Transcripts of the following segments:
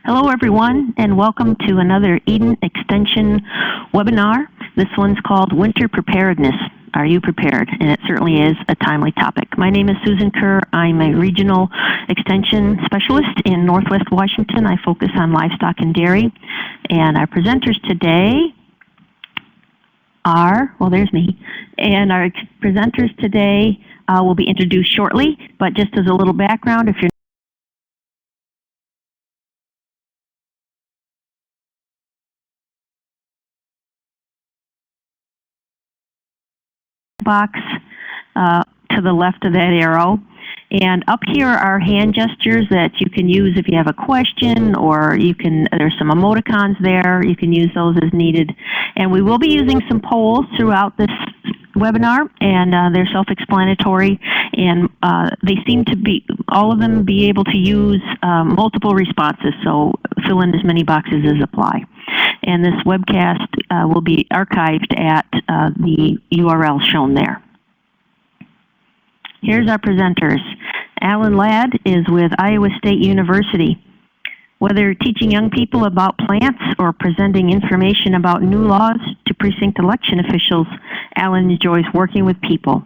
Hello everyone, and welcome to another Eden Extension webinar. This one's called Winter Preparedness. Are you prepared? And it certainly is a timely topic. My name is Susan Kerr. I'm a regional extension specialist in Northwest Washington. I focus on livestock and dairy. And our presenters today are, well, there's me. And our presenters today will be introduced shortly, but just as a little background, if you're box to the left of that arrow. And up here are hand gestures that you can use if you have a question, or there's some emoticons there. You can use those as needed. And we will be using some polls throughout this webinar, and they're self-explanatory, and they seem to be, all of them be able to use multiple responses, so fill in as many boxes as apply. And this webcast will be archived at the URL shown there. Here's our presenters. Alan Ladd is with Iowa State University. Whether teaching young people about plants or presenting information about new laws to precinct election officials, Alan enjoys working with people.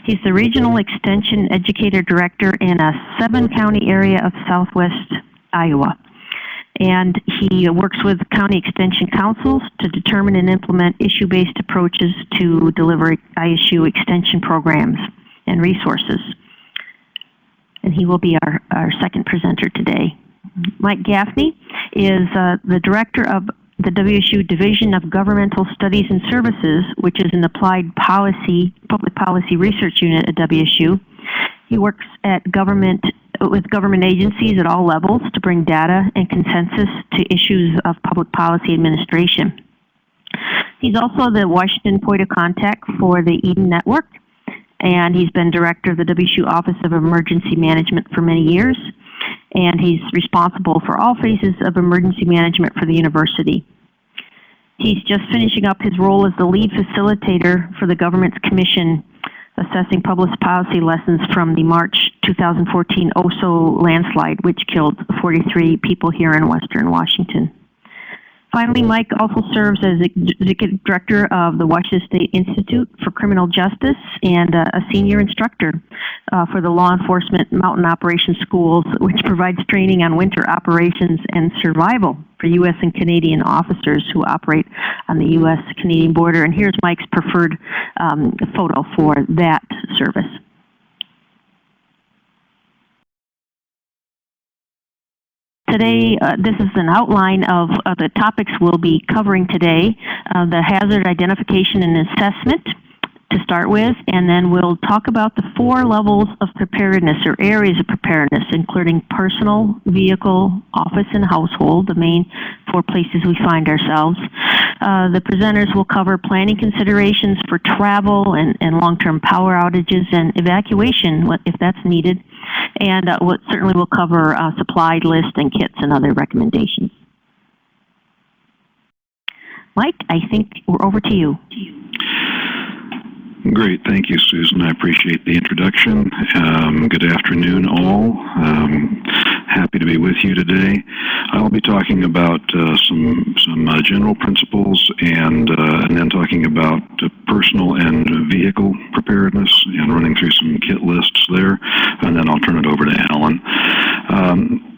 He's the Regional Extension Educator Director in a 7-county area of southwest Iowa. And he works with county extension councils to determine and implement issue-based approaches to deliver ISU extension programs and resources. And he will be our second presenter today. Mike Gaffney is the director of the WSU Division of Governmental Studies and Services, which is an applied public policy research unit at WSU. He works with government agencies at all levels to bring data and consensus to issues of public policy administration. He's also the Washington point of contact for the Eden Network, and he's been director of the WSU Office of Emergency Management for many years, and he's responsible for all phases of emergency management for the university. He's just finishing up his role as the lead facilitator for the government's commission assessing public policy lessons from the March 2014 Oso landslide, which killed 43 people here in Western Washington. Finally, Mike also serves as executive director of the Washington State Institute for Criminal Justice and a senior instructor for the Law Enforcement Mountain Operations Schools, which provides training on winter operations and survival for U.S. and Canadian officers who operate on the U.S.-Canadian border. And here's Mike's preferred photo for that service. Today, this is an outline of the topics we'll be covering today. The hazard identification and assessment to start with, and then we'll talk about the 4 levels of preparedness or areas of preparedness, including personal, vehicle, office, and household, the main 4 places we find ourselves. The presenters will cover planning considerations for travel and long-term power outages and evacuation if that's needed. And certainly we'll cover supply list and kits and other recommendations. Mike, I think we're over to you. Great. Thank you, Susan. I appreciate the introduction. Good afternoon, all. Happy to be with you today. I'll be talking about some general principles and then talking about personal and vehicle preparedness and running through some kit lists there, and then I'll turn it over to Alan.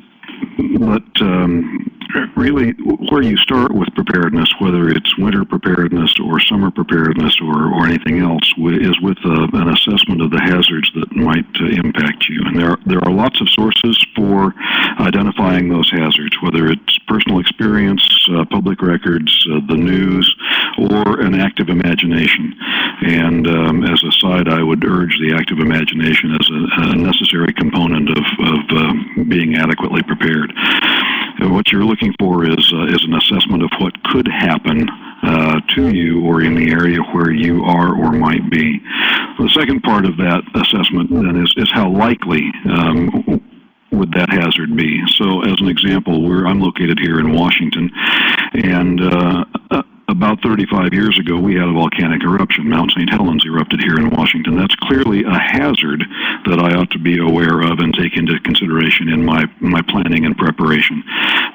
Really, where you start with preparedness, whether it's winter preparedness or summer preparedness or anything else, is with an assessment of the hazards that might impact you. And there are lots of sources for identifying those hazards, whether it's personal experience, public records, the news, or an active imagination. And as a side, I would urge the active imagination as a necessary component of being adequately prepared. What you're looking for is an assessment of what could happen to you or in the area where you are or might be. The second part of that assessment then is how likely would that hazard be. So as an example, I'm located here in Washington, and about about 35 years ago, we had a volcanic eruption. Mount St. Helens erupted here in Washington. That's clearly a hazard that I ought to be aware of and take into consideration in my planning and preparation.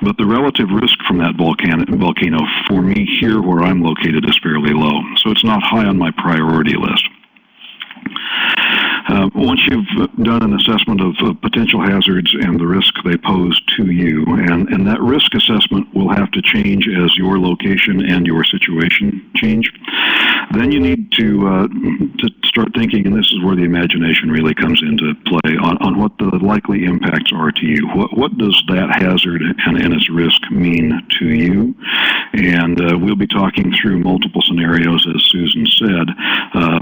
But the relative risk from that volcano for me here where I'm located is fairly low. So it's not high on my priority list. Once you've done an assessment of potential hazards and the risk they pose to you, and that risk assessment will have to change as your location and your situation change, then you need to start thinking, and this is where the imagination really comes into play, on what the likely impacts are to you. What does that hazard and its risk mean to you? And we'll be talking through multiple scenarios, as Susan said,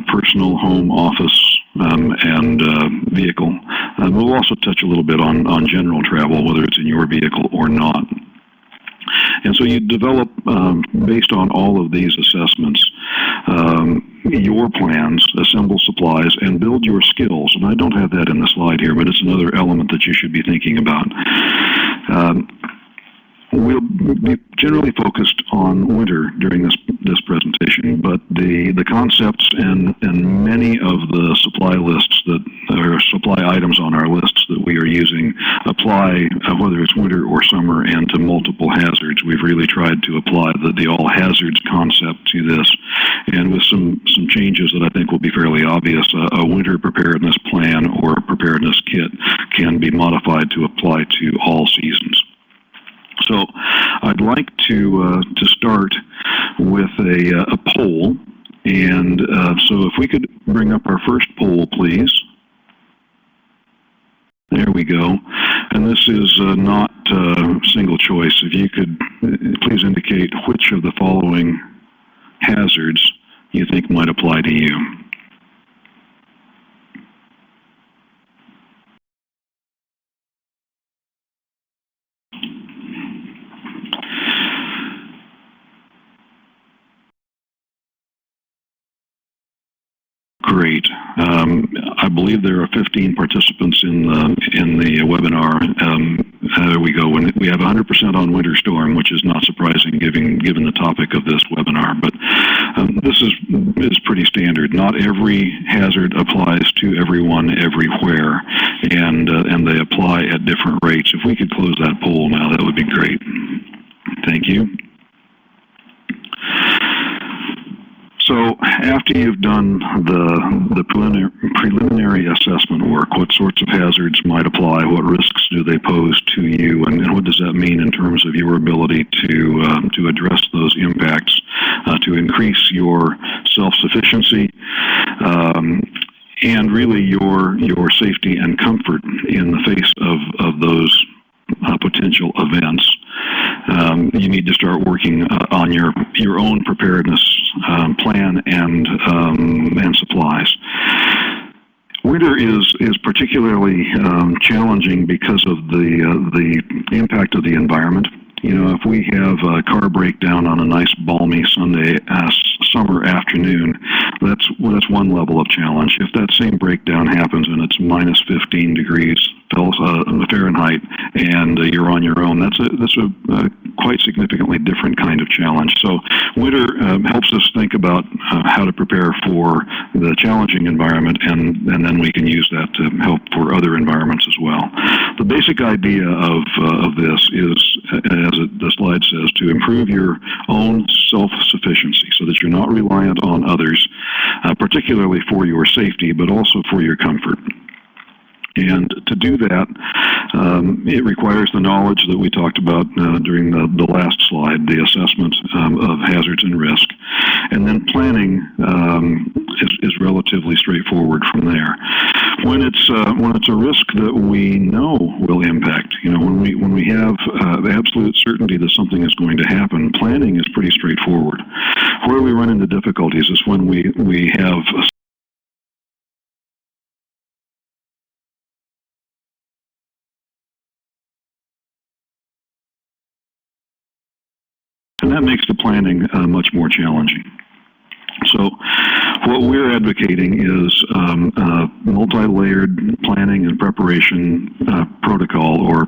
personal, home, office, and vehicle. We'll also touch a little bit on general travel, whether it's in your vehicle or not. And so you develop, based on all of these assessments, your plans, assemble supplies, and build your skills. And I don't have that in the slide here, but it's another element that you should be thinking about. We'll be generally focused on winter during this presentation, but the concepts and many of the supply lists that or supply items on our lists that we are using apply whether it's winter or summer and to multiple hazards. We've really tried to apply the all hazards concept to this, and with some changes that I think will be fairly obvious. A winter preparedness plan or preparedness kit can be modified to apply to all seasons. So I'd like to start with a poll, and so if we could bring up our first poll, please. There we go. And this is not single choice. If you could please indicate which of the following hazards you think might apply to you. Great. I believe there are 15 participants in the webinar. There we go. We have 100% on winter storm, which is not surprising given the topic of this webinar. But this is pretty standard. Not every hazard applies to everyone everywhere, and they apply at different rates. If we could close that poll now, that would be great. Thank you. So after you've done the preliminary assessment work, what sorts of hazards might apply, what risks do they pose to you, and what does that mean in terms of your ability to address those impacts, to increase your self-sufficiency, and really your safety and comfort in the face of those potential events. You need to start working on your own preparedness plan and supplies. Winter is particularly challenging because of the impact of the environment. You know, if we have a car breakdown on a nice balmy Sunday summer afternoon, that's one level of challenge. If that same breakdown happens and it's minus 15 degrees Fahrenheit and you're on your own, that's a quite significantly different kind of challenge. So winter helps us think about how to prepare for the challenging environment, and then we can use that to help for other environments as well. The basic idea of this is, as the slide says, to improve your own self-sufficiency so that you're not reliant on others, particularly for your safety, but also for your comfort. And to do that, it requires the knowledge that we talked about during the last slide, the assessment of hazards and risk. And then planning is relatively straightforward from there. When it's a risk that we know will impact, you know, when we have the absolute certainty that something is going to happen, planning is pretty straightforward. Where we run into difficulties is when we have and that makes the planning much more challenging. So what we're advocating is multi-layered planning and preparation protocol or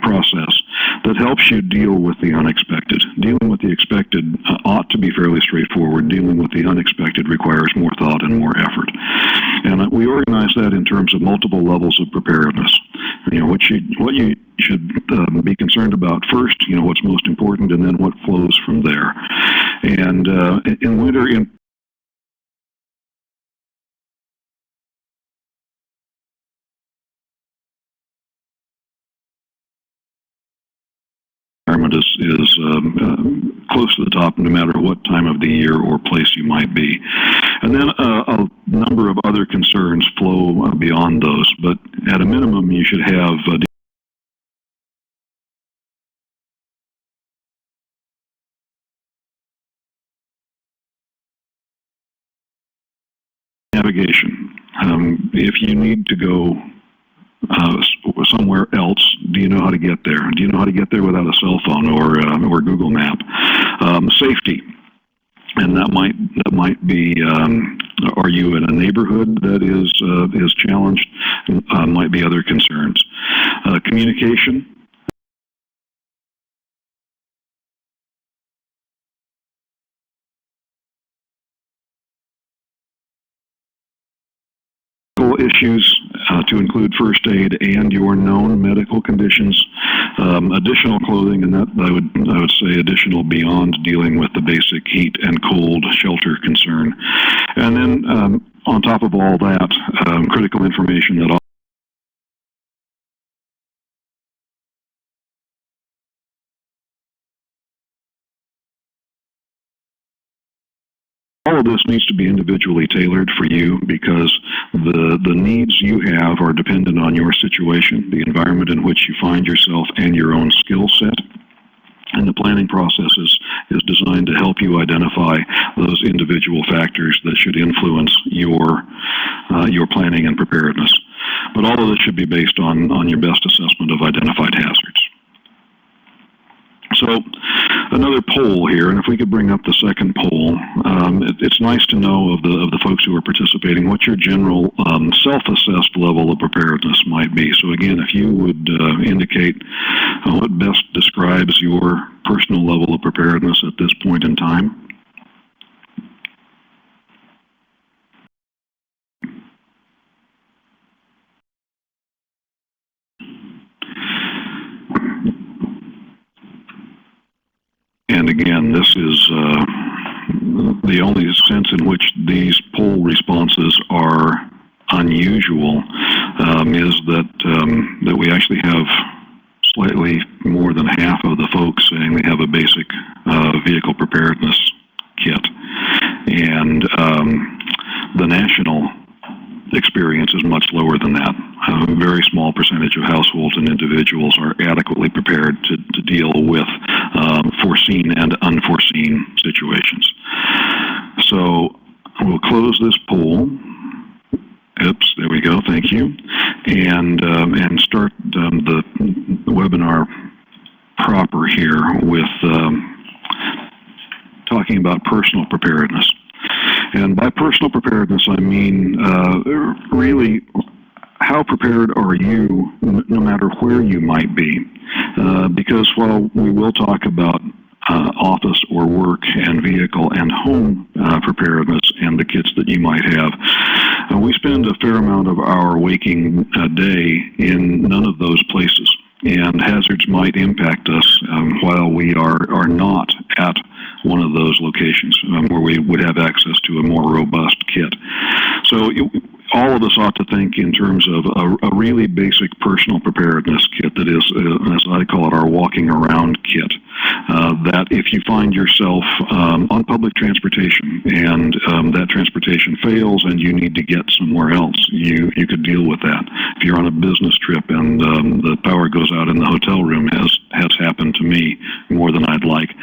process that helps you deal with the unexpected. Dealing with the expected ought to be fairly straightforward. Dealing with the unexpected requires more thought and more effort. And we organize that in terms of multiple levels of preparedness. What you should be concerned about first, what's most important, and then what flows from there. And in winter, environment is close to the top no matter what time of the year or place you might be. And then a number of other concerns flow beyond those, but at a minimum you should have navigation. If you need to go somewhere else, do you know how to get there? Do you know how to get there without a cell phone or Google Map? Safety, and that might be. Are you in a neighborhood that is challenged? Might be other concerns. Communication. Issues to include first aid and your known medical conditions, additional clothing, and that I would say additional beyond dealing with the basic heat and cold shelter concern, and then on top of all that, critical information that all of this needs to be individually tailored for you because the needs you have are dependent on your situation, the environment in which you find yourself, and your own skill set. And the planning process is designed to help you identify those individual factors that should influence your planning and preparedness. But all of this should be based on your best assessment of identified hazards. So another poll here, and if we could bring up the second poll, it's nice to know of the folks who are participating what your general self-assessed level of preparedness might be. So again, if you would indicate what best describes your personal level of preparedness at this point in time. And again, this is the only sense in which these poll responses are unusual is that we actually have slightly more than half of the folks saying they have a basic vehicle preparedness kit, and the national experience is much lower than that. A very small percentage of households and individuals are adequately prepared to deal with foreseen and unforeseen situations. So we'll close this poll. Oops, there we go. Thank you, and start the webinar proper here with talking about personal preparedness. And by personal preparedness, I mean really how prepared are you no matter where you might be? Because while we will talk about office or work and vehicle and home preparedness and the kits that you might have, we spend a fair amount of our waking day in none of those places. And hazards might impact us while we are not at one of those locations where we would have access to a more robust kit. So all of us ought to think in terms of a really basic personal preparedness kit that is, as I call it, our walking around kit. That if you find yourself on public transportation and that transportation fails and you need to get somewhere else, you could deal with that. If you're on a business trip and the power goes out in the hotel room, has happened to me more than I'd like,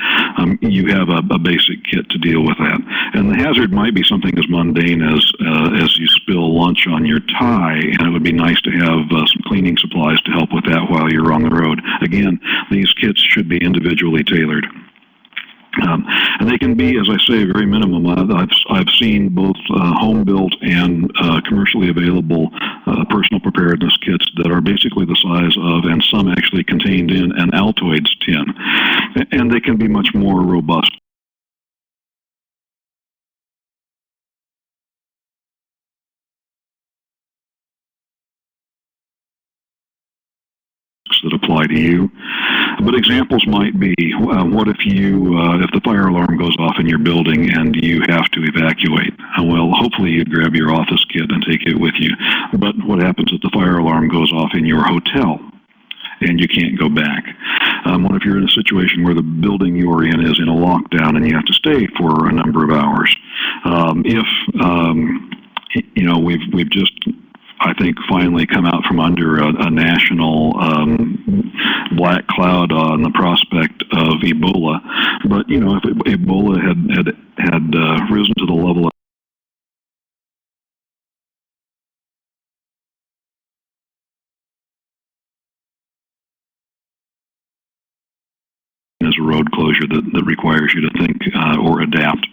you have a basic kit to deal with that. And the hazard might be something as mundane as you spill lunch on your tie, and it would be nice to have some cleaning supplies to help with that while you're on the road. Again, these kits should be individually tailored. And they can be, as I say, very minimum. I've seen both home-built and commercially available personal preparedness kits that are basically the size of, and some actually contained in, an Altoids tin. And they can be much more robust. That apply to you. But examples might be, what if if the fire alarm goes off in your building and you have to evacuate? Well, hopefully you grab your office kit and take it with you. But what happens if the fire alarm goes off in your hotel and you can't go back? What if you're in a situation where the building you're in is in a lockdown and you have to stay for a number of hours? We've just, I think, finally come out from under a national black cloud on the prospect of Ebola. But if Ebola had risen to the level of as a road closure that requires you to think or adapt.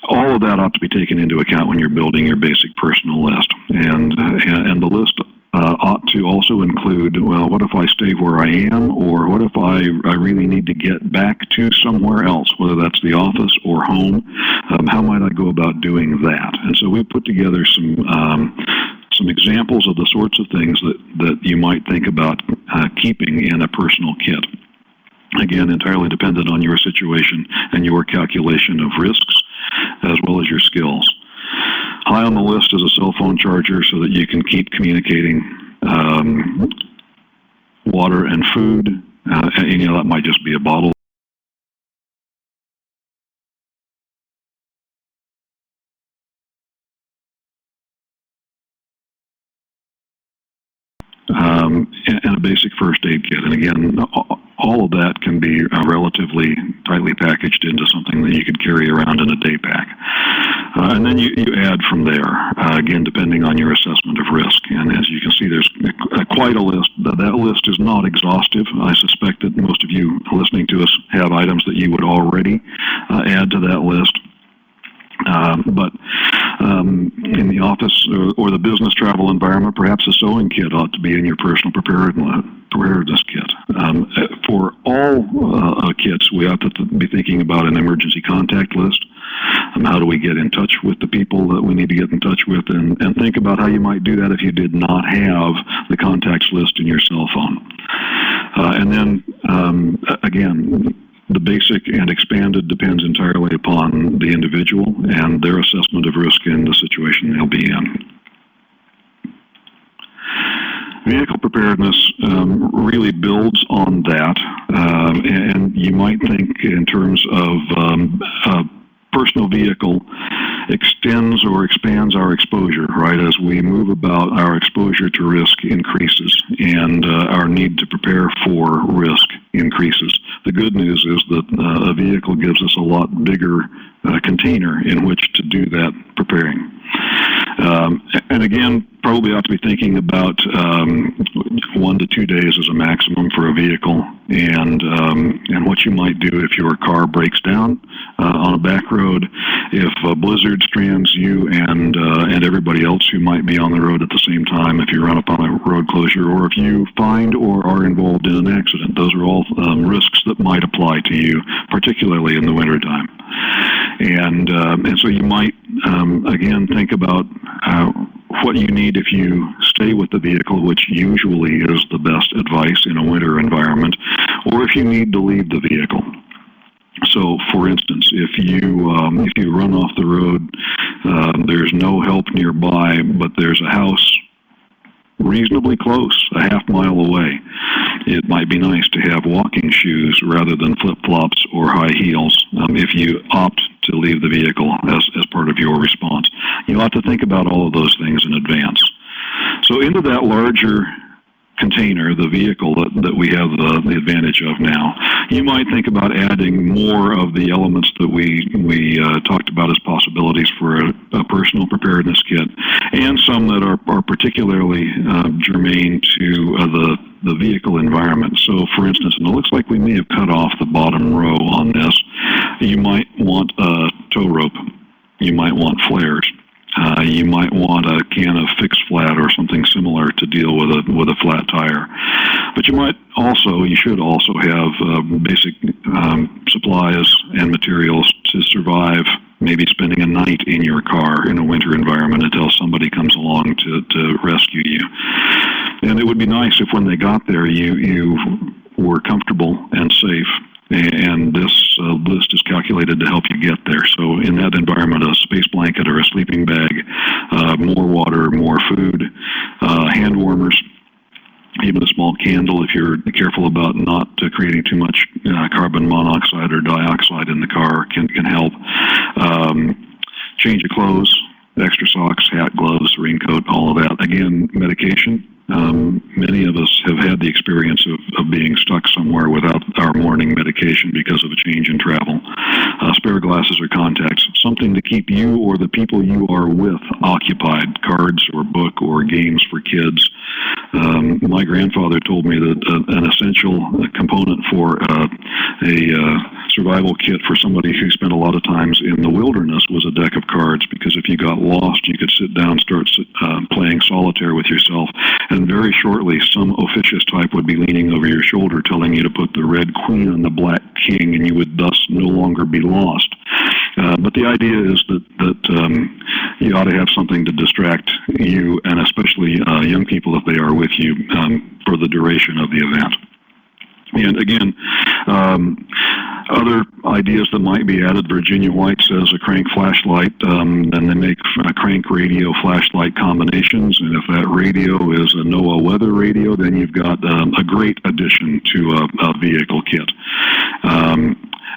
All of that ought to be taken into account when you're building your basic personal list. And the list ought to also include, well, what if I stay where I am, or what if I really need to get back to somewhere else, whether that's the office or home? How might I go about doing that? And so we put together some examples of the sorts of things that you might think about keeping in a personal kit. Again, entirely dependent on your situation and your calculation of risks, as well as your skills. High on the list is a cell phone charger so that you can keep communicating. Water and food, and that might just be a bottle. And a basic first aid kit. And again, all of that can be relatively tightly packaged into something that you could carry around in a day pack. And then you add from there, again, depending on your assessment of risk. And as you can see, there's quite a list. That list is not exhaustive. I suspect that most of you listening to us have items that you would already add to that list. But in the office or the business travel environment, perhaps a sewing kit ought to be in your personal preparedness kit. For all kits, we ought to be thinking about an emergency contact list. How do we get in touch with the people that we need to get in touch with, and think about how you might do that if you did not have the contacts list in your cell phone. And then, again, the basic and expanded depends entirely upon the individual and their assessment of risk in the situation they'll be in. Vehicle preparedness really builds on that, and you might think in terms of personal vehicle extends or expands our exposure, right? As we move about, our exposure to risk increases and our need to prepare for risk increases. The good news is that a vehicle gives us a lot bigger container in which to do that preparing. And again, probably ought to be thinking about 1 to 2 days as a maximum for a vehicle, and what you might do if your car breaks down on a back road, if a blizzard strands you and everybody else who might be on the road at the same time, if you run up on a road closure, or if you find or are involved in an accident. Those are all risks that might apply to you, particularly in the wintertime. And so you might, again, think about what you need if you stay with the vehicle, which usually is the best advice in a winter environment, or if you need to leave the vehicle. So, for instance, if you run off the road, there's no help nearby, but there's a house reasonably close, a half mile away. It might be nice to have walking shoes rather than flip-flops or high heels if you opt to leave the vehicle as part of your response. You ought to think about all of those things in advance. So into that larger container, the vehicle that we have the advantage of now, you might think about adding more of the elements that we talked about as possibilities for a personal preparedness kit, and some that are particularly germane to the vehicle environment. So, for instance, and it looks like we may have cut off the bottom row on this, You might want a tow rope. You might want flares. You might want a can of fixed flat or something similar to deal with a flat tire. But you should also have basic supplies and materials to survive. Maybe spending a night in your car in a winter environment until somebody comes along to rescue you. And it would be nice if when they got there, you were comfortable and safe. And this list is calculated to help you get there. So in that environment, a space blanket or a sleeping bag, more water, more food, hand warmers, even a small candle if you're careful about not creating too much carbon monoxide or dioxide in the car can help. Change of clothes, extra socks, hat, gloves, raincoat, all of that. Again, medication. Many of us have had the experience of being stuck somewhere without our morning medication because of a change in travel. Spare glasses or contacts, something to keep you or the people you are with occupied, cards or book or games for kids. My grandfather told me that an essential component for a survival kit for somebody who spent a lot of times in the wilderness was a deck of cards, because if you got lost, you could sit down, start playing solitaire with yourself, and very shortly some officious type would be leaning over your shoulder telling you to put the red queen on the black king, and you would thus no longer be lost. But the idea is that you ought to have something to distract you, and especially young people if they are with you, for the duration of the event. And again, other ideas that might be added, Virginia White says a crank flashlight, and they make crank radio flashlight combinations, and if that radio is a NOAA weather radio, then you've got a great addition to a vehicle kit.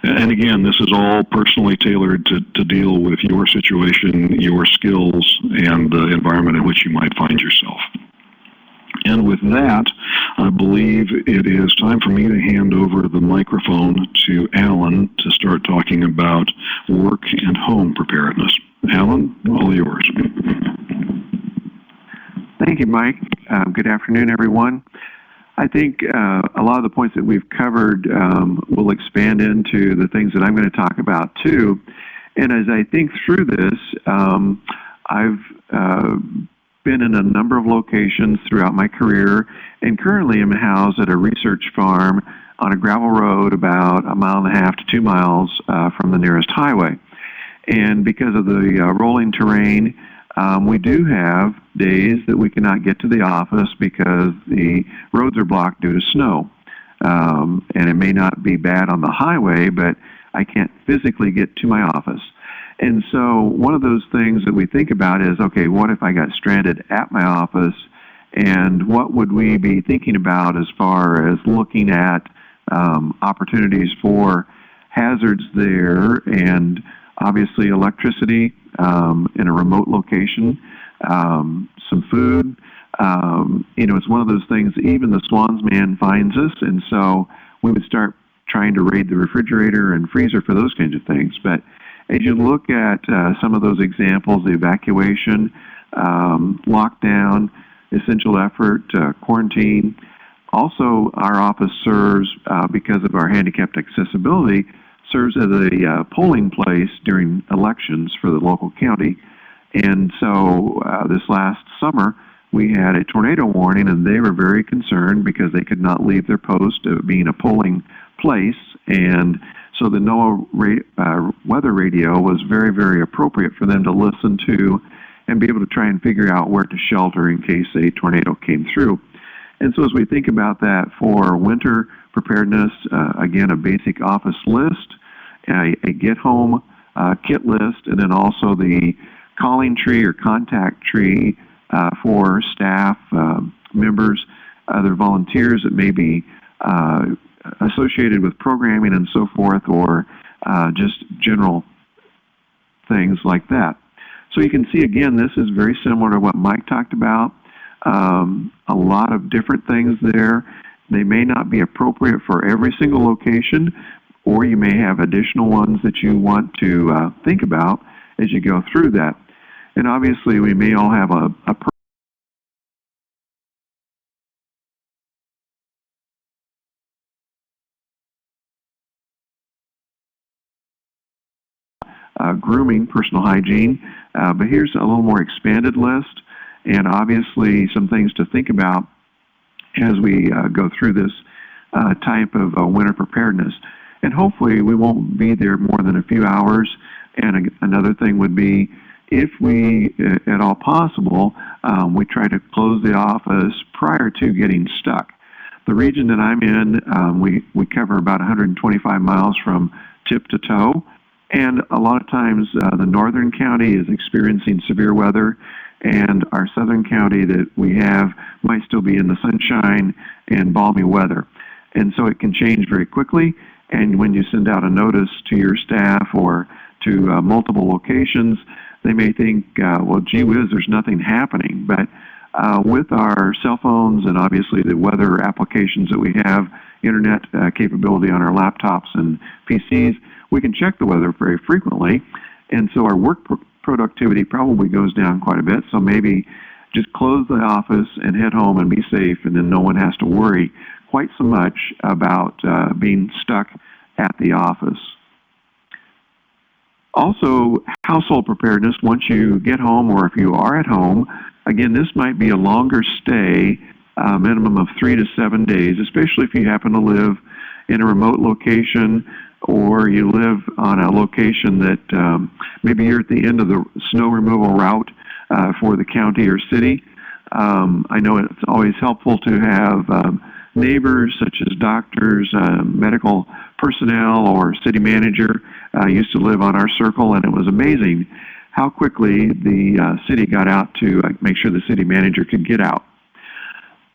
And again, this is all personally tailored to deal with your situation, your skills, and the environment in which you might find yourself. And with that, I believe it is time for me to hand over the microphone to Alan to start talking about work and home preparedness. Alan, all yours. Thank you, Mike. Good afternoon, everyone. I think a lot of the points that we've covered will expand into the things that I'm going to talk about too. And as I think through this, I've been in a number of locations throughout my career, and currently am housed at a research farm on a gravel road about 1.5 miles to 2 miles from the nearest highway. And because of the rolling terrain, we do have days that we cannot get to the office because the roads are blocked due to snow. And it may not be bad on the highway, but I can't physically get to my office. And so one of those things that we think about is, okay, what if I got stranded at my office, and what would we be thinking about as far as looking at opportunities for hazards there, and obviously electricity in a remote location, some food. It's one of those things, even the Swans man finds us, and so we would start trying to raid the refrigerator and freezer for those kinds of things. But as you look at some of those examples, the evacuation, lockdown, essential effort, quarantine, also our office serves, because of our handicapped accessibility, serves as a polling place during elections for the local county. And so this last summer, we had a tornado warning, and they were very concerned because they could not leave their post of being a polling place. And so the NOAA weather radio was very, very appropriate for them to listen to and be able to try and figure out where to shelter in case a tornado came through. And so as we think about that for winter preparedness, again, a basic office list, a get-home kit list, and then also the calling tree or contact tree for staff members, other volunteers that may be associated with programming and so forth, or just general things like that. So you can see, again, this is very similar to what Mike talked about. A lot of different things there. They may not be appropriate for every single location, or you may have additional ones that you want to think about as you go through that. And obviously, we may all have a grooming, personal hygiene. But here's a little more expanded list, and obviously some things to think about as we go through this type of winter preparedness. And hopefully we won't be there more than a few hours. And another thing would be, if we, at all possible, we try to close the office prior to getting stuck. The region that I'm in, we cover about 125 miles from tip to toe. And a lot of times the northern county is experiencing severe weather, and our southern county that we have might still be in the sunshine and balmy weather. And so it can change very quickly. And when you send out a notice to your staff or to multiple locations, they may think, well, gee whiz, there's nothing happening. But with our cell phones and obviously the weather applications that we have, internet capability on our laptops and PCs, we can check the weather very frequently. And so our work productivity probably goes down quite a bit. So maybe just close the office and head home and be safe, and then no one has to worry quite so much about being stuck at the office. Also, household preparedness, once you get home or if you are at home, again, this might be a longer stay, minimum of 3 to 7 days, especially if you happen to live in a remote location or you live on a location that maybe you're at the end of the snow removal route for the county or city. I know it's always helpful to have neighbors such as doctors, medical personnel, or city manager. Used to live on our circle, and it was amazing how quickly the city got out to make sure the city manager could get out.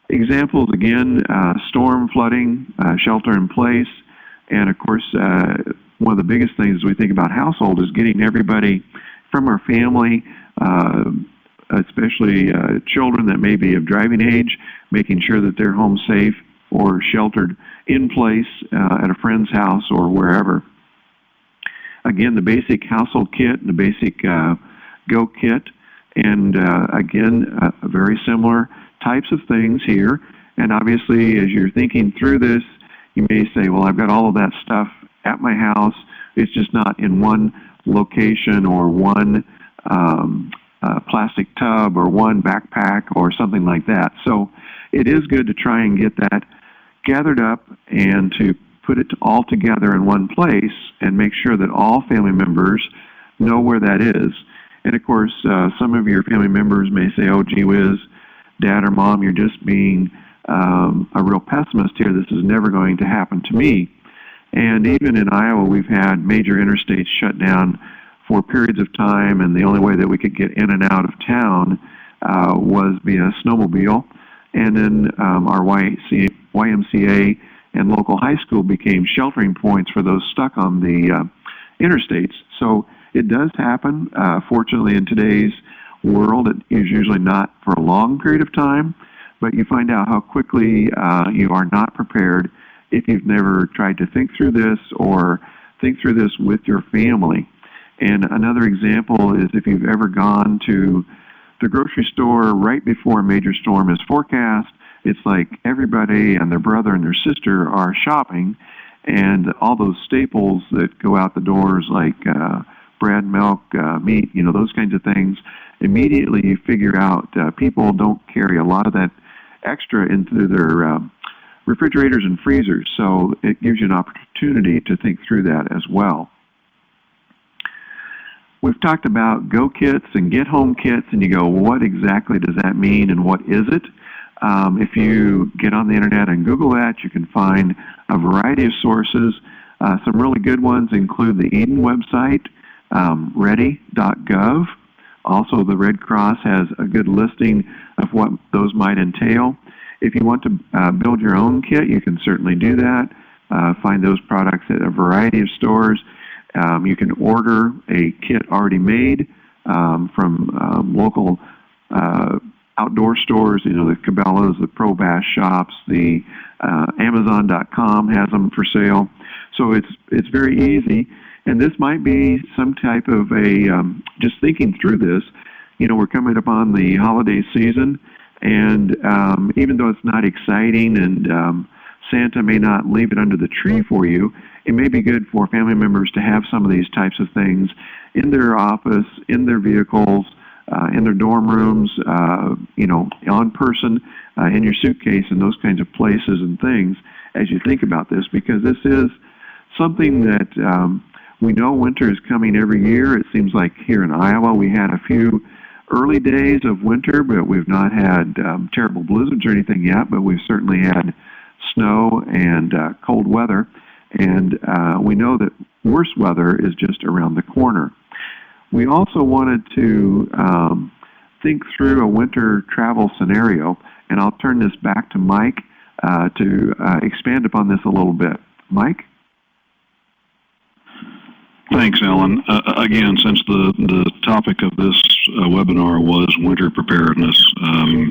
Examples, again, storm, flooding, shelter in place, and of course, one of the biggest things we think about household is getting everybody from our family, especially children that may be of driving age, making sure that they're home safe or sheltered in place at a friend's house or wherever. Again, the basic household kit, the basic Go kit, and again, very similar types of things here. And obviously, as you're thinking through this, you may say, well, I've got all of that stuff at my house. It's just not in one location or one plastic tub or one backpack or something like that. So it is good to try and get that gathered up and to put it all together in one place and make sure that all family members know where that is. And of course, some of your family members may say, oh, gee whiz, Dad or Mom, you're just being a real pessimist here. This is never going to happen to me. And even in Iowa, we've had major interstates shut down for periods of time, and the only way that we could get in and out of town was via snowmobile. And then our YMCA and local high school became sheltering points for those stuck on the interstates. So it does happen. Fortunately, in today's world, it is usually not for a long period of time, but you find out how quickly you are not prepared if you've never tried to think through this or think through this with your family. And another example is if you've ever gone to the grocery store right before a major storm is forecast, it's like everybody and their brother and their sister are shopping, and all those staples that go out the doors like bread, milk, meat, those kinds of things, immediately you figure out people don't carry a lot of that extra into their refrigerators and freezers, so it gives you an opportunity to think through that as well. We've talked about Go kits and Get Home kits, and you go, well, what exactly does that mean and what is it? If you get on the internet and Google that, you can find a variety of sources. Some really good ones include the Eden website, ready.gov. Also, the Red Cross has a good listing of what those might entail. If you want to build your own kit, you can certainly do that. Find those products at a variety of stores. You can order a kit already made from local outdoor stores, the Cabela's, the Pro Bass shops, the Amazon.com has them for sale. So it's very easy. And this might be some type of just thinking through this, we're coming up on the holiday season, and even though it's not exciting and Santa may not leave it under the tree for you, it may be good for family members to have some of these types of things in their office, in their vehicles, in their dorm rooms, on person, in your suitcase, and those kinds of places and things as you think about this, because this is something that we know winter is coming every year. It seems like here in Iowa we had a few early days of winter, but we've not had terrible blizzards or anything yet, but we've certainly had snow and cold weather, and we know that worse weather is just around the corner. We also wanted to think through a winter travel scenario, and I'll turn this back to Mike to expand upon this a little bit. Mike? Thanks, Alan. Again, since the topic of this webinar was winter preparedness,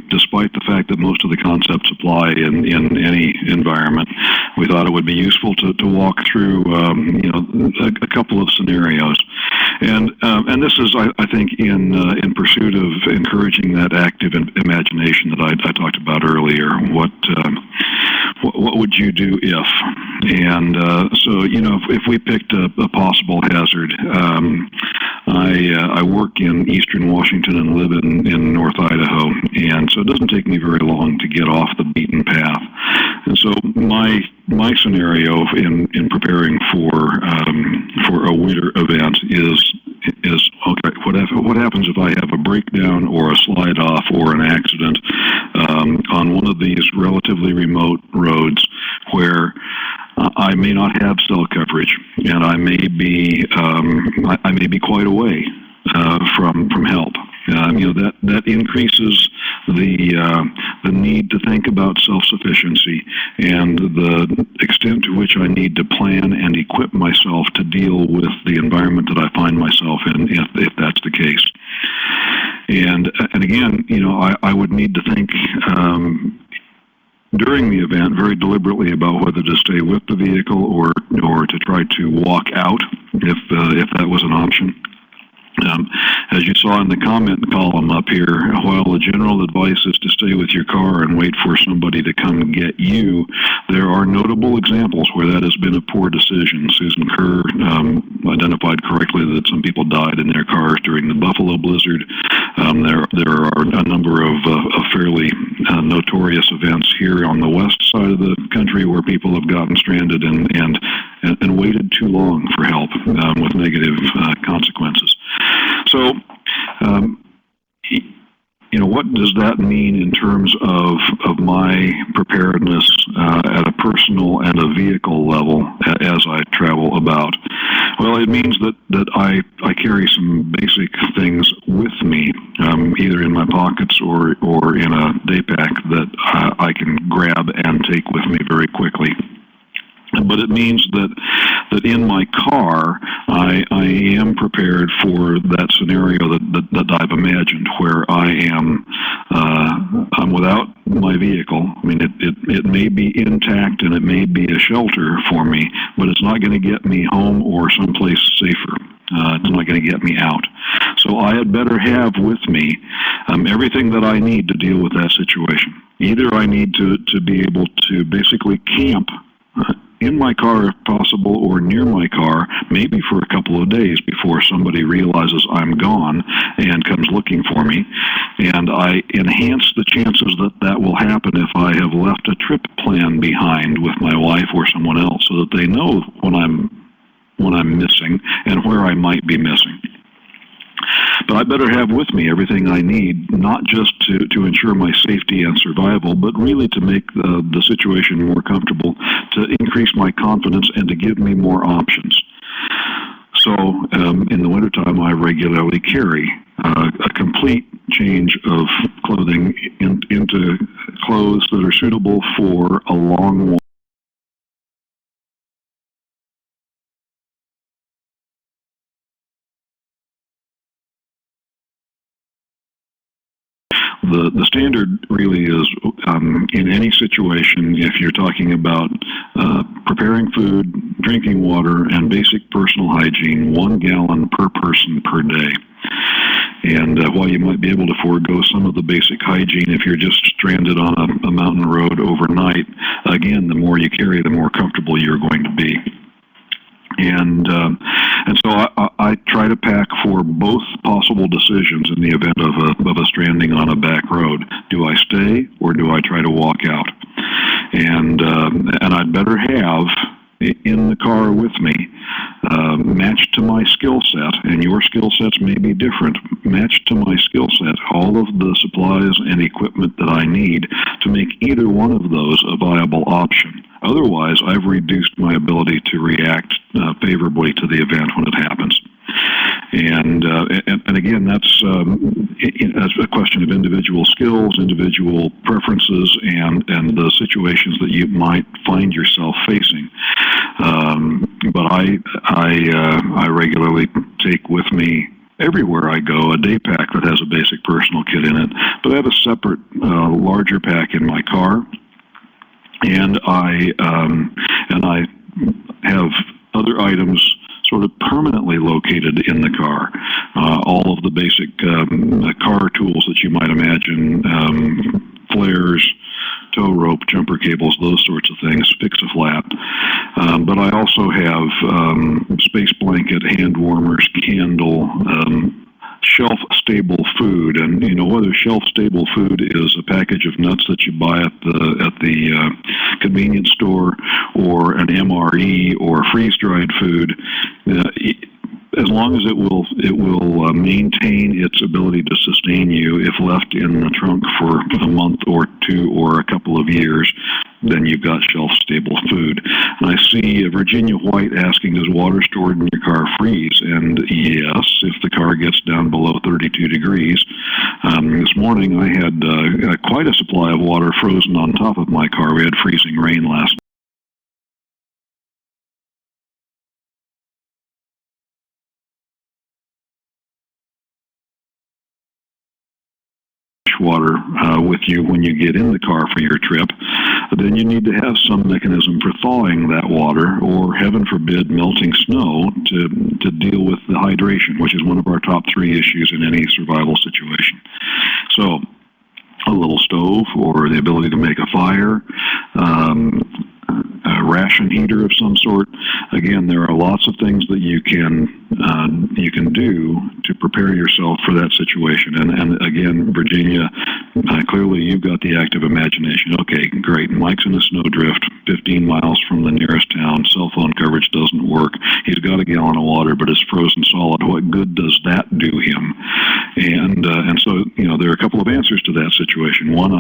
despite the fact that most of the concepts apply in any environment, we thought it would be useful to walk through a couple of scenarios. And this is, I think, in pursuit of encouraging that active imagination that I talked about earlier. What would you do if? And so, if we picked a possible hazard, I work in eastern Washington and live in North Idaho, and so it doesn't take me very long to get off the beaten path. And so my scenario in preparing for a winter event is okay. What happens if I have a breakdown or a slide off or an accident on one of these relatively remote roads where I may not have cell coverage, and I may be quite away from help. That increases the need to think about self-sufficiency and the extent to which I need to plan and equip myself to deal with the environment that I find myself in, if that's the case. And again, I would need to think during the event very deliberately about whether to stay with the vehicle or to try to walk out if that was an option. As you saw in the comment column up here, while the general advice is to stay with your car and wait for somebody to come get you, there are notable examples where that has been a poor decision. Susan Kerr identified correctly that some people died in their cars during the Buffalo blizzard. There are a number of fairly notorious events here on the west side of the country where people have gotten stranded and waited too long for help with negative consequences. So, what does that mean in terms of my preparedness at a personal and a vehicle level as I travel about? Well, it means that I carry some basic things with me, either in my pockets or in a day pack that I can grab and take with me very quickly. But it means that in my car, I am prepared for that scenario that I've imagined, where I'm without my vehicle. I mean, it may be intact and it may be a shelter for me, but it's not going to get me home or someplace safer. It's not going to get me out. So I had better have with me everything that I need to deal with that situation. Either I need to be able to basically camp in my car if possible, or near my car, maybe for a couple of days before somebody realizes I'm gone and comes looking for me. And I enhance the chances that will happen if I have left a trip plan behind with my wife or someone else, so that they know when I'm missing and where I might be missing. But I better have with me everything I need, not just to ensure my safety and survival, but really to make the situation more comfortable, to increase my confidence, and to give me more options. So in the wintertime, I regularly carry a complete change of clothing into clothes that are suitable for a long walk. The standard really is, in any situation, if you're talking about preparing food, drinking water, and basic personal hygiene, 1 gallon per person per day. And while you might be able to forego some of the basic hygiene if you're just stranded on a mountain road overnight, again, the more you carry, the more comfortable you're going to be. And so I try to pack for both possible decisions in the event of a stranding on a back road. Do I stay or do I try to walk out? And I'd better have in the car with me, matched to my skill set, and your skill sets may be different, matched to my skill set, all of the supplies and equipment that I need to make either one of those a viable option. Otherwise, I've reduced my ability to react favorably to the event when it happens. And again, that's a question of individual skills, individual preferences, and the situations that you might find yourself facing. But I regularly take with me everywhere I go a day pack that has a basic personal kit in it. But I have a separate larger pack in my car, and I have other items sort of permanently located in the car. All of the basic car tools that you might imagine, flares, tow rope, jumper cables, those sorts of things, fix-a-flat. But I also have space blanket, hand warmers, candle, shelf-stable food, and whether shelf-stable food is a package of nuts that you buy at the convenience store, or an MRE, or freeze-dried food, as long as it will maintain its ability to sustain you if left in the trunk for a month or two or a couple of years, then you've got shelf-stable food. And I see Virginia White asking, does water stored in your car freeze? And yes, if the car gets down below 32 degrees. This morning I had quite a supply of water frozen on top of my car. We had freezing rain last water with you when you get in the car for your trip, then you need to have some mechanism for thawing that water, or heaven forbid melting snow, to deal with the hydration, which is one of our top 3 issues in any survival situation. So a little stove, or the ability to make a fire, a ration heater of some sort. Again, there are lots of things that you can do to prepare yourself for that situation. And again, Virginia, clearly you've got the active imagination. Okay, great. Mike's in a snowdrift 15 miles from the nearest town. Cell phone coverage doesn't work. He's got a gallon of water, but it's frozen solid. What good does that do him? And so there are a couple of answers to that situation. One,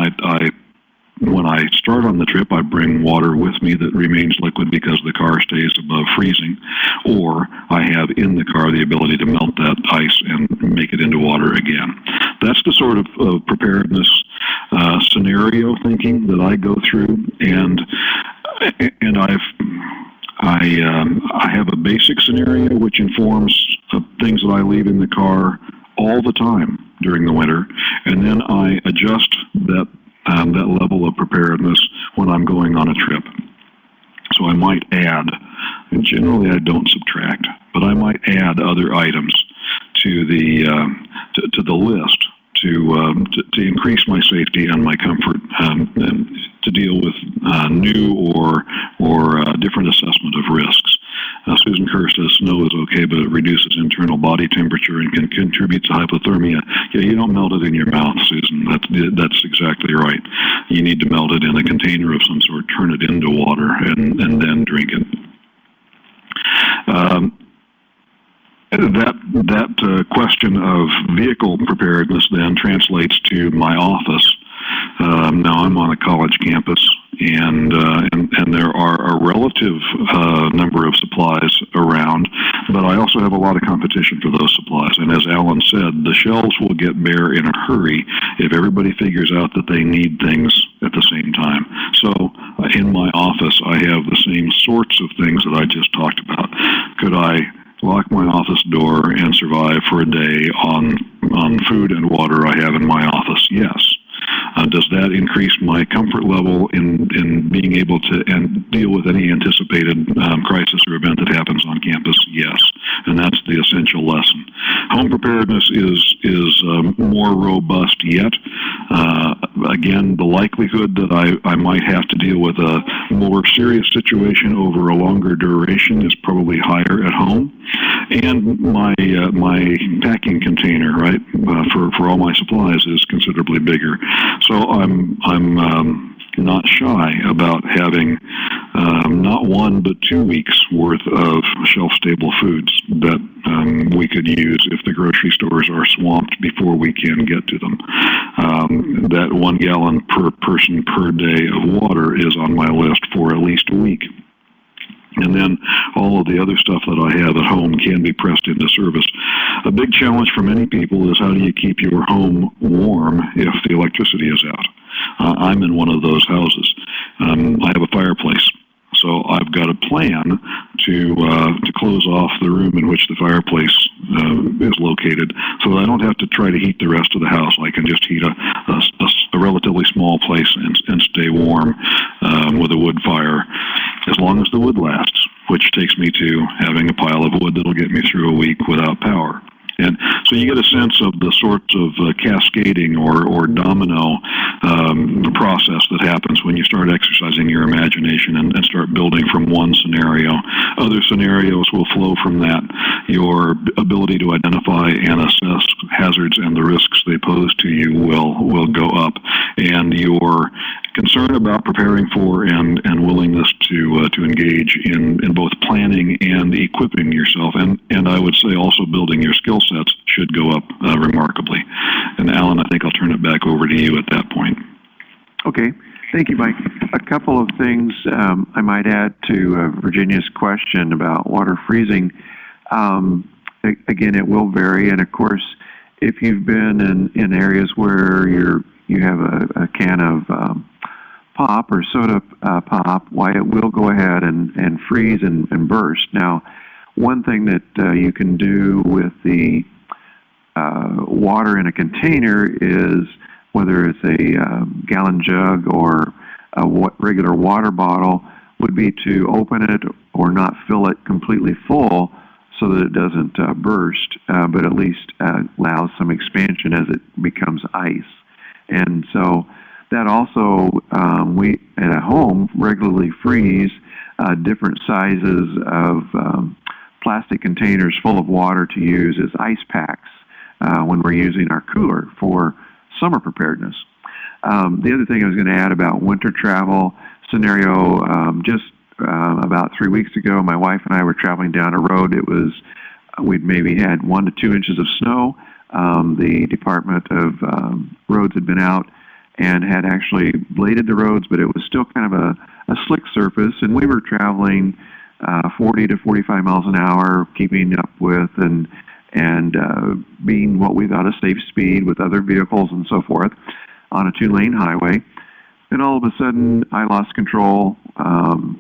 when I start on the trip, I bring water with me that remains liquid because the car stays above freezing, or I have in the car the ability to melt that ice and make it into water again. That's the sort of preparedness scenario thinking that I go through, and I have a basic scenario which informs things that I leave in the car all the time during the winter, and then I adjust that level of preparedness when I'm going on a trip. So I might add, and generally I don't subtract, but I might add other items to the list to increase my safety and my comfort, and to deal with new or different assessment of risks. Susan Kerr says snow is okay, but it reduces internal body temperature and can contribute to hypothermia. Yeah, you don't melt it in your mouth, Susan. That's exactly right. You need to melt it in a container of some sort, turn it into water, and then drink it. That question of vehicle preparedness then translates to my office. Now I'm on a college campus, and there are a relative number of supplies around, but I also have a lot of competition for those supplies. And as Alan said, the shelves will get bare in a hurry if everybody figures out that they need things at the same time. So in my office, I have the same sorts of things that I just talked about. Could I lock my office door and survive for a day on food and water I have in my office? Yes. Does that increase my comfort level in being able to deal with any anticipated crisis or event that happens on campus? Yes, and that's the essential lesson. Home preparedness is more robust yet. Again, the likelihood that I might have to deal with a more serious situation over a longer duration is probably higher at home, and my packing container, right, for all my supplies is considerably bigger. So I'm not shy about having not 1 but 2 weeks worth of shelf-stable foods that we could use if the grocery stores are swamped before we can get to them. That 1 gallon per person per day of water is on my list for at least a week. And then all of the other stuff that I have at home can be pressed into service. A big challenge for many people is how do you keep your home warm if the electricity is out? I'm in one of those houses. I have a fireplace. So I've got a plan to close off the room in which the fireplace is located, so that I don't have to try to heat the rest of the house. I can just heat a relatively small place and stay warm with a wood fire, as long as the wood lasts, which takes me to having a pile of wood that'll get me through a week without power. And so you get a sense of the sorts of cascading or domino process that happens when you start exercising your imagination and start building from one scenario. Other scenarios will flow from that. Your ability to identify and assess hazards and the risks they pose to you will go up, and your concern about preparing for and willingness to engage in both planning and equipping yourself, and I would say also building your skill sets should go up remarkably. And Alan, I think I'll turn it back over to you at that point. Okay. Thank you, Mike. A couple of things I might add to Virginia's question about water freezing. Again, it will vary, and of course, if you've been in areas where you have a can of pop or soda pop, why it will go ahead and freeze and burst. Now, one thing that you can do with the water in a container is, whether it's a gallon jug or a regular water bottle, would be to open it or not fill it completely full so that it doesn't burst, but at least allows some expansion as it becomes ice. And so that also, we at home regularly freeze different sizes of plastic containers full of water to use as ice packs when we're using our cooler for summer preparedness. The other thing I was going to add about winter travel scenario, just about 3 weeks ago, my wife and I were traveling down a road. We'd maybe had 1 to 2 inches of snow. The Department of Roads had been out and had actually bladed the roads, but it was still kind of a slick surface, and we were traveling 40 to 45 miles an hour, keeping up with and being what we thought a safe speed with other vehicles and so forth on a 2-lane highway. And all of a sudden, I lost control.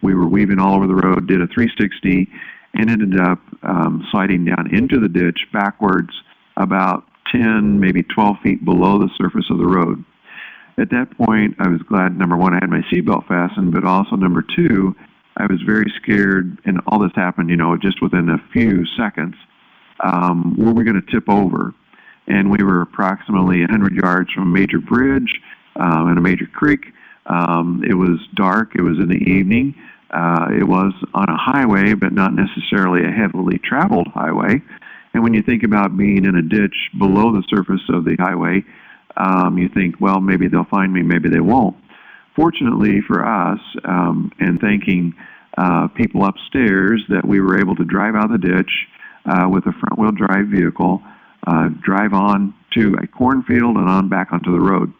We were weaving all over the road, did a 360, and ended up sliding down into the ditch backwards about 10, maybe 12 feet below the surface of the road. At that point, I was glad, number one, I had my seatbelt fastened, but also, number two, I was very scared, and all this happened, just within a few seconds. Were we going to tip over? And we were approximately 100 yards from a major bridge and a major creek. It was dark. It was in the evening. It was on a highway, but not necessarily a heavily traveled highway. And when you think about being in a ditch below the surface of the highway, you think, well, maybe they'll find me, maybe they won't. Fortunately for us, and thanking people upstairs, that we were able to drive out of the ditch with a front-wheel drive vehicle, drive on to a cornfield and on back onto the road.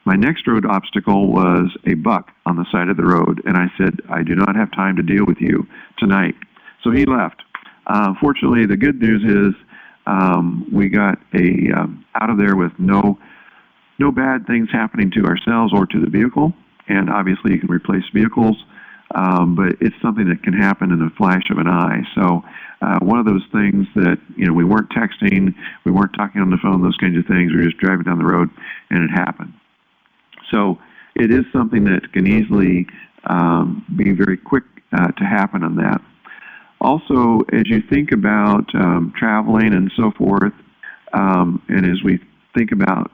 My next road obstacle was a buck on the side of the road, and I said, I do not have time to deal with you tonight. So he left. Fortunately, the good news is we got out of there with no bad things happening to ourselves or to the vehicle. And obviously, you can replace vehicles, but it's something that can happen in a flash of an eye. So one of those things that, we weren't texting, we weren't talking on the phone, those kinds of things. We were just driving down the road, and it happened. So it is something that can easily be very quick to happen on that. Also, as you think about traveling and so forth, and as we think about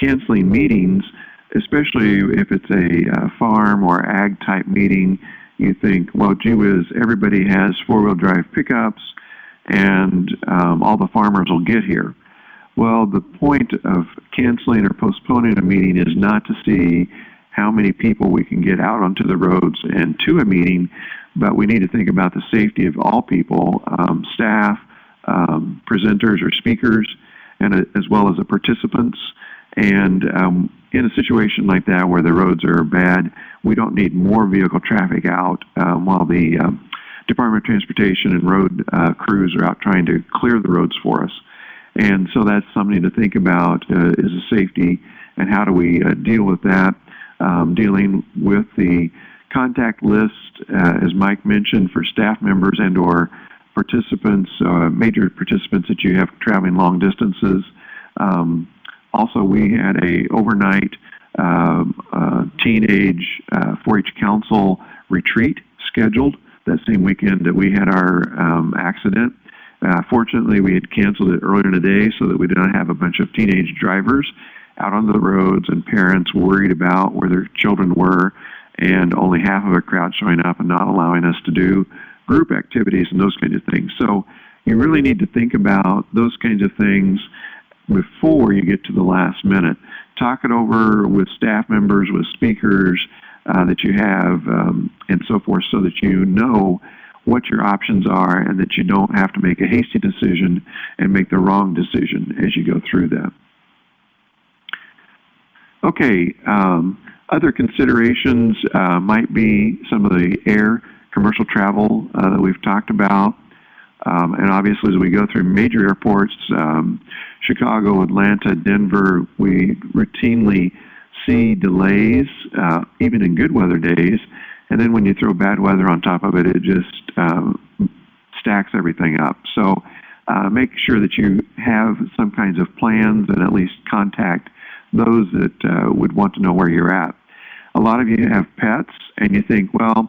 canceling meetings, especially if it's a farm or ag type meeting, you think, well, gee whiz, everybody has 4-wheel drive pickups. and all the farmers will get here. Well, the point of canceling or postponing a meeting is not to see how many people we can get out onto the roads and to a meeting, but we need to think about the safety of all people, staff, presenters or speakers, and as well as the participants. And in a situation like that where the roads are bad, we don't need more vehicle traffic out while the Department of Transportation and road crews are out trying to clear the roads for us. And so that's something to think about is the safety and how do we deal with that. Dealing with the contact list, as Mike mentioned, for staff members and or participants, major participants that you have traveling long distances. Also, we had a overnight teenage 4-H council retreat scheduled that same weekend that we had our accident. Fortunately, we had canceled it earlier in the day so that we did not have a bunch of teenage drivers out on the roads and parents worried about where their children were, and only half of a crowd showing up and not allowing us to do group activities and those kinds of things. So you really need to think about those kinds of things before you get to the last minute. Talk it over with staff members, with speakers that you have, and so forth, so that you know what your options are and that you don't have to make a hasty decision and make the wrong decision as you go through that. Okay, other considerations might be some of the air commercial travel that we've talked about. And obviously, as we go through major airports, Chicago, Atlanta, Denver, we routinely see delays, even in good weather days. And then when you throw bad weather on top of it, it just stacks everything up. So make sure that you have some kinds of plans and at least contact those that would want to know where you're at. A lot of you have pets and you think, well,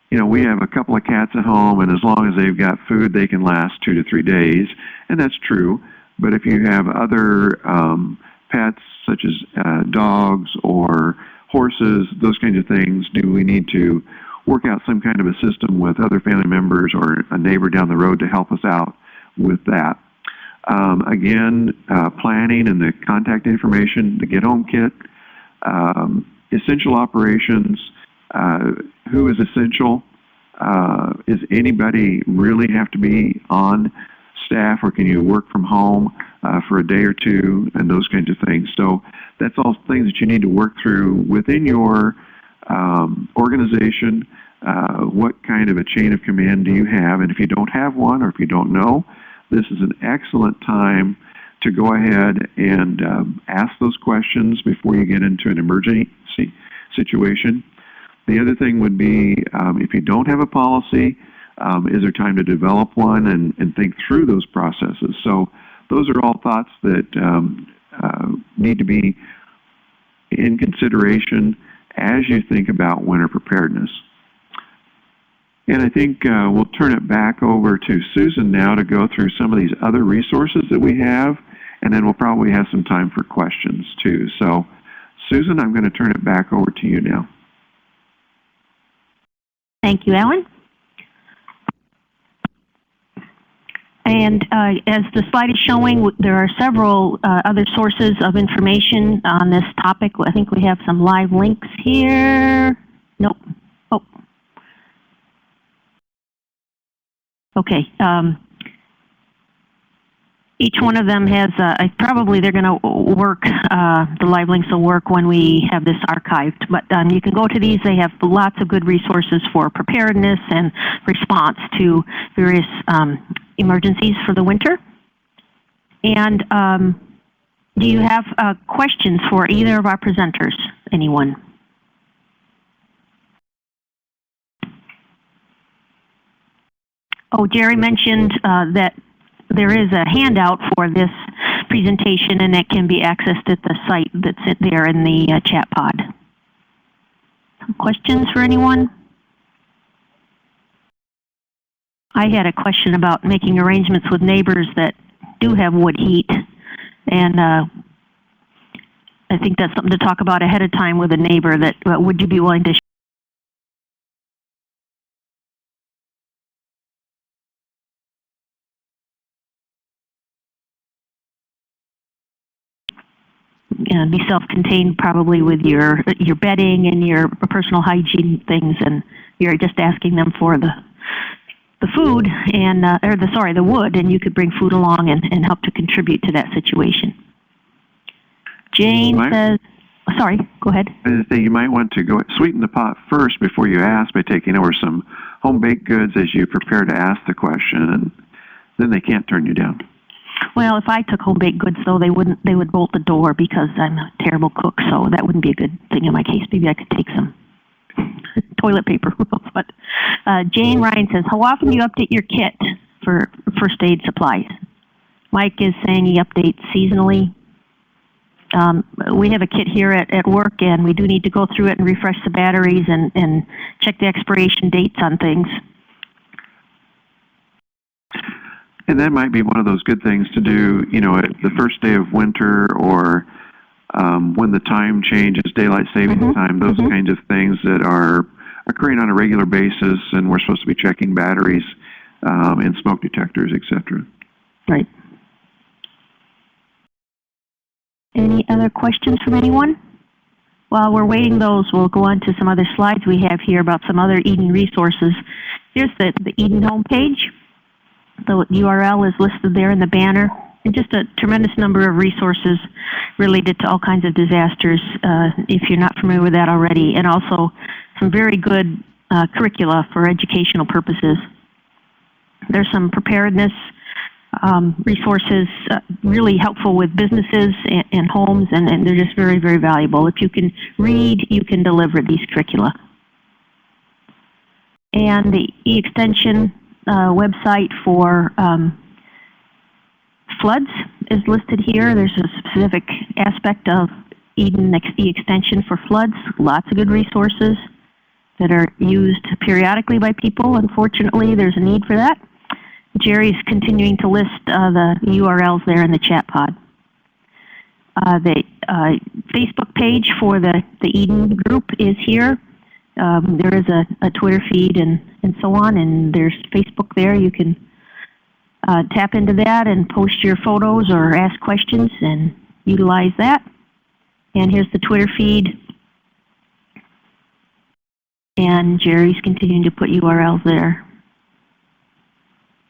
you know, we have a couple of cats at home and as long as they've got food, they can last 2 to 3 days. And that's true. But if you have other pets such as dogs or horses, those kinds of things, do we need to work out some kind of a system with other family members or a neighbor down the road to help us out with that? Again, planning and the contact information, the get-home kit, essential operations, who is essential? Is anybody really have to be on staff, or can you work from home for a day or two, and those kinds of things. So that's all things that you need to work through within your organization. What kind of a chain of command do you have? And if you don't have one, or if you don't know, this is an excellent time to go ahead and ask those questions before you get into an emergency situation. The other thing would be, if you don't have a policy, is there time to develop one and think through those processes? So those are all thoughts that need to be in consideration as you think about winter preparedness. And I think we'll turn it back over to Susan now to go through some of these other resources that we have, and then we'll probably have some time for questions too. So Susan, I'm going to turn it back over to you now. Thank you, Alan. And as the slide is showing, there are several other sources of information on this topic. I think we have some live links here. Nope. Oh. Okay. Each one of them has, probably they're going to work, the live links will work when we have this archived. But you can go to these. They have lots of good resources for preparedness and response to various emergencies for the winter. And do you have questions for either of our presenters? Anyone? Oh, Jerry mentioned that there is a handout for this presentation, and it can be accessed at the site that's there in the chat pod. Some questions for anyone? I had a question about making arrangements with neighbors that do have wood heat, and I think that's something to talk about ahead of time with a neighbor. That would you be willing to be self-contained probably with your bedding and your personal hygiene things, and you're just asking them for the food and the wood, and you could bring food along and help to contribute to that situation. Jane says, sorry, go ahead. You might want to go sweeten the pot first before you ask by taking over some home baked goods as you prepare to ask the question, and then they can't turn you down. Well, if I took home baked goods, though, they would bolt the door because I'm a terrible cook, so that wouldn't be a good thing in my case. Maybe I could take some toilet paper. But Jane Ryan says, how often do you update your kit for first aid supplies? Mike is saying he updates seasonally. We have a kit here at work, and we do need to go through it and refresh the batteries and check the expiration dates on things. And that might be one of those good things to do, at the first day of winter, or when the time changes, daylight savings time, those kinds of things that are occurring on a regular basis, and we're supposed to be checking batteries and smoke detectors, etc. Right. Any other questions from anyone? While we're waiting those, we'll go on to some other slides we have here about some other Eden resources. Here's the Eden homepage. The URL is listed there in the banner, and just a tremendous number of resources related to all kinds of disasters, if you're not familiar with that already, and also some very good curricula for educational purposes. There's some preparedness resources really helpful with businesses and homes, and they're just very, very valuable. If you can read, you can deliver these curricula. And the e-extension website for floods is listed here. There's a specific aspect of Eden e-extension for floods. Lots of good resources that are used periodically by people. Unfortunately, there's a need for that. Jerry's continuing to list the URLs there in the chat pod. The Facebook page for the Eden group is here. There is a Twitter feed and so on, and there's Facebook there. You can tap into that and post your photos or ask questions and utilize that. And here's the Twitter feed. And Jerry's continuing to put URLs there.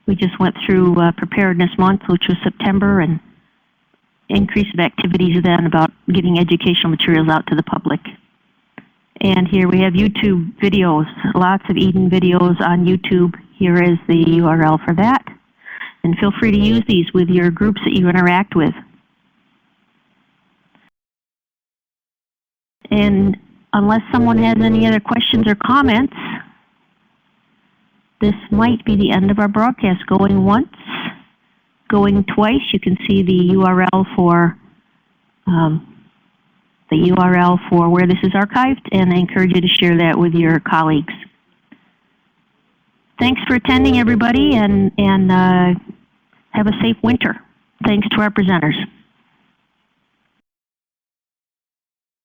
We just went through Preparedness Month, which was September, and increase of activities then about getting educational materials out to the public. And here we have YouTube videos, lots of Eden videos on YouTube. Here is the URL for that. And feel free to use these with your groups that you interact with. And unless someone has any other questions or comments, this might be the end of our broadcast. Going once, going twice. You can see the URL for where this is archived, and I encourage you to share that with your colleagues. Thanks for attending, everybody, and have a safe winter. Thanks to our presenters.